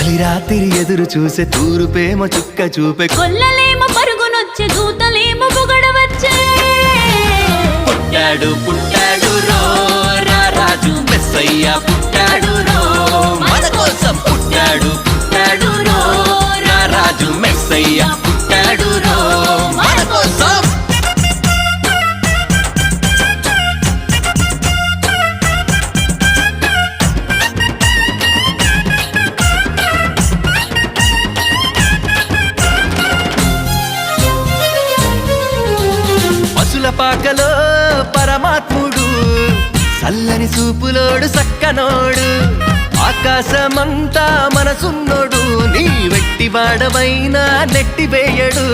తొలి రాత్రి ఎదురు చూసే తూరుపేమ చుక్క చూపే కొల్లలేమో పరుగునొచ్చే దూతలేమో పొగడవచ్చే పుట్టాడు పుట్టాడు రో రా రాజు మెస్సయ్య పుట్టాడు రో మన కోసం పుట్టాడు పుట్టాడు రో రా రాజు మెస్సయ్య పుట్టాడు రో మన కోసం పాకలో పరమాత్ముడు చల్లని చూపులోడు సక్కనోడు ఆకాశమంతా మనసున్నోడు నీ వెట్టి వాడవైనా నెట్టివేయడు